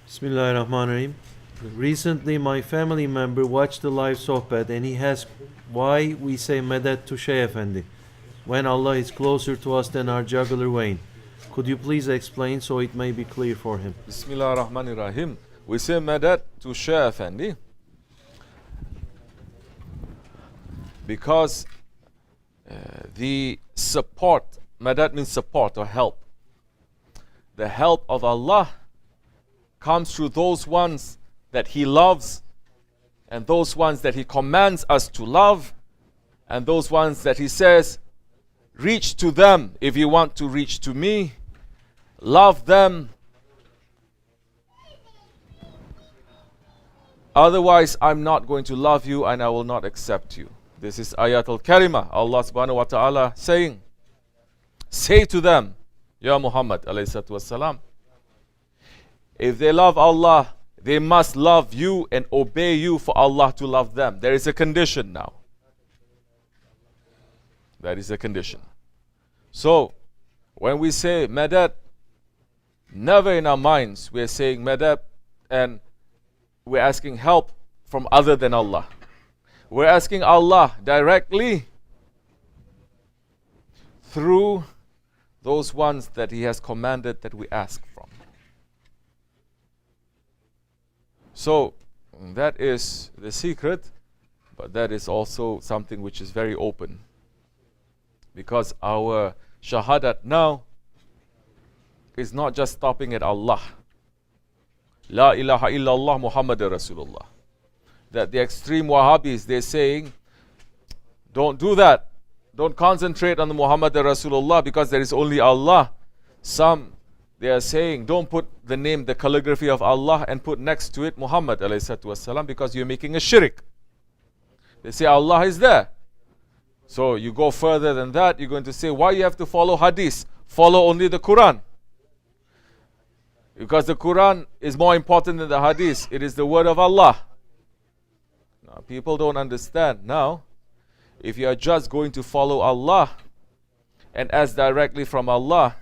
Bismillahirrahmanirrahim. Recently, my family member watched the live sohbet and he asked why we say Medet to Shaykh Effendi when Allah is closer to us than our jugular vein. Could you please explain so it may be clear for him? Bismillahirrahmanirrahim. We say Medet to Shaykh Effendi because the support, Medet means support or help. The help of Allah comes through those ones that He loves, and those ones that He commands us to love, and those ones that He says, reach to them if you want to reach to me, love them. Otherwise, I'm not going to love you and I will not accept you. This is Ayat al-Karimah, Allah subhanahu wa ta'ala saying, say to them, Ya Muhammad alayhi salatu wassalam, if they love Allah, they must love you and obey you for Allah to love them. There is a condition now. That is a condition. So, when we say Medet, never in our minds we are saying Medet and we're asking help from other than Allah. We're asking Allah directly through those ones that He has commanded that we ask from. So, that is the secret, but that is also something which is very open. Because our shahadat now is not just stopping at Allah. La ilaha illallah Muhammadur Rasulullah. That the extreme Wahhabis, they're saying, don't do that. Don't concentrate on the Muhammadur Rasulullah because there is only Allah. Some, they are saying, don't put the name, the calligraphy of Allah and put next to it Muhammad alayhi salatu wasalam because you're making a shirk. They say Allah is there. So you go further than that, you're going to say, why you have to follow hadith? Follow only the Quran. Because the Quran is more important than the hadith. It is the word of Allah. Now, people don't understand now. If you are just going to follow Allah and ask directly from Allah,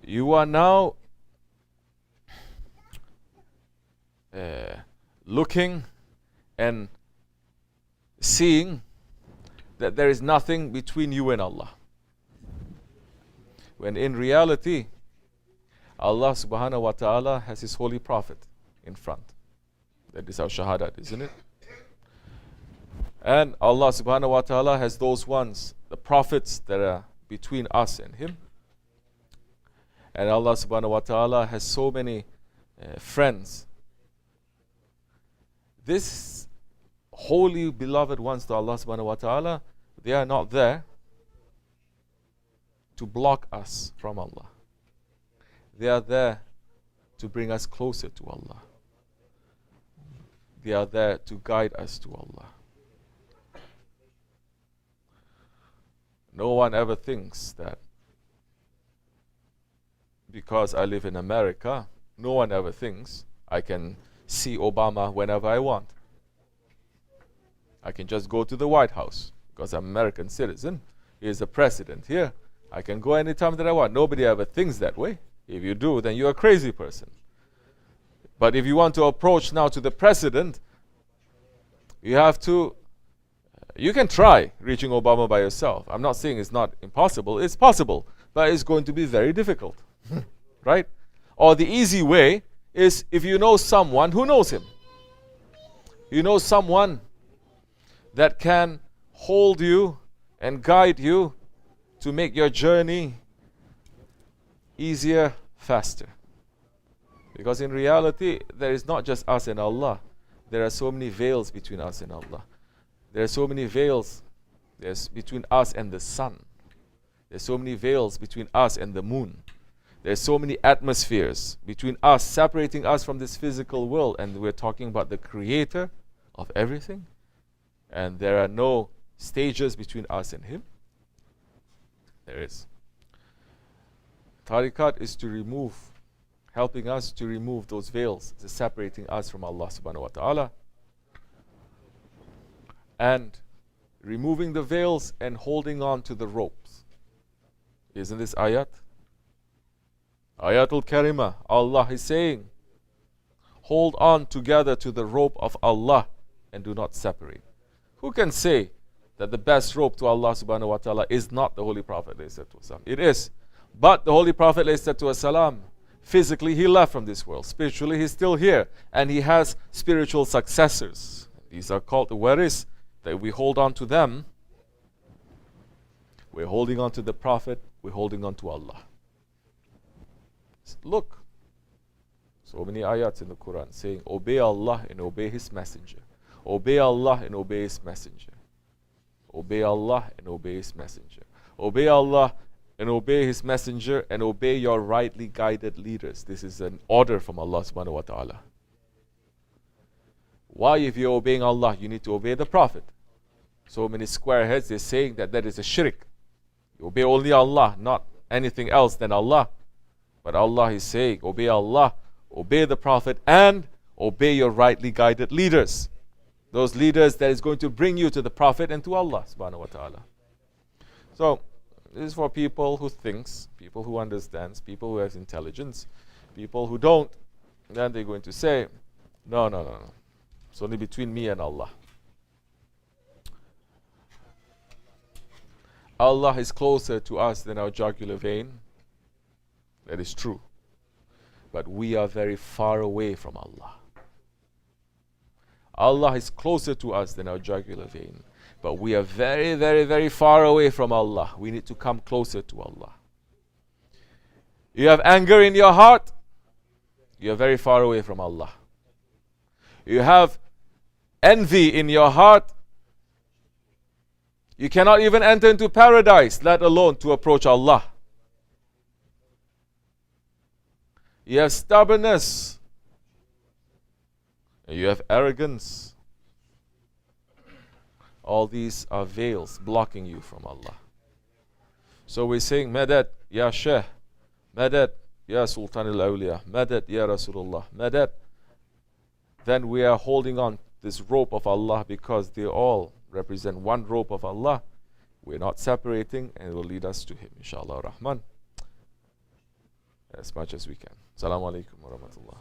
you are now looking and seeing that there is nothing between you and Allah. When in reality, Allah subhanahu wa ta'ala has His holy prophet in front. That is our shahadat, isn't it? And Allah subhanahu wa ta'ala has those ones, the prophets that are between us and Him. And Allah subhanahu wa ta'ala has so many friends. This holy beloved ones to Allah subhanahu wa ta'ala, they are not there to block us from Allah. They are there to bring us closer to Allah. They are there to guide us to Allah. No one ever thinks that because I live in America, no one ever thinks I can see Obama whenever I want. I can just go to the White House because I'm an American citizen. He is the president here. I can go anytime that I want. Nobody ever thinks that way. If you do, then you're a crazy person. But if you want to approach now to the president, you have to, you can try reaching Obama by yourself. I'm not saying it's not impossible. It's possible, but it's going to be very difficult. Right? Or the easy way is if you know someone who knows him. You know someone that can hold you and guide you to make your journey easier, faster. Because in reality, there is not just us and Allah. There are so many veils between us and Allah. There are so many veils between us and the sun. There's so many veils between us and the moon. There's so many atmospheres between us, separating us from this physical world. And we're talking about the creator of everything. And there are no stages between us and Him. There is. Tariqat is to remove, helping us to remove those veils, separating us from Allah subhanahu wa ta'ala. And removing the veils and holding on to the ropes. Isn't this ayat? Ayatul Karima. Allah is saying, hold on together to the rope of Allah and do not separate. Who can say that the best rope to Allah subhanahu wa ta'ala is not the Holy Prophet? It is. But the Holy Prophet physically he left from this world. Spiritually he's still here. And he has spiritual successors. These are called the waris, that we hold on to them. We're holding on to the Prophet. We're holding on to Allah. Look. So many ayats in the Quran saying, obey Allah and obey His Messenger. Obey Allah and obey His Messenger. Obey Allah and obey His Messenger. Obey Allah and obey His Messenger and obey your rightly guided leaders. This is an order from Allah subhanahu wa ta'ala. Why, if you're obeying Allah, you need to obey the Prophet? So many squareheads, they're saying that that is a shirk. You obey only Allah, not anything else than Allah. But Allah is saying, obey Allah, obey the Prophet, and obey your rightly guided leaders. Those leaders that is going to bring you to the Prophet and to Allah subhanahu wa ta'ala. So, this is for people who thinks, people who understands, people who has intelligence. People who don't, then they're going to say, no. It's only between me and Allah. Allah is closer to us than our jugular vein. That is true. But we are very far away from Allah. Allah is closer to us than our jugular vein. But we are very, very, very far away from Allah. We need to come closer to Allah. You have anger in your heart, you are very far away from Allah. You have envy in your heart, you cannot even enter into paradise, let alone to approach Allah. You have stubbornness, and you have arrogance. All these are veils blocking you from Allah. So we're saying, Madad, Ya Shaykh, Madad, Ya Sultan al-Awliya, Madad, Ya Rasulullah, Madad. Then we are holding on this rope of Allah because they all represent one rope of Allah. We're not separating, and it will lead us to Him, inshallah Rahman, as much as we can. Assalamu alaikum wa rahmatullah.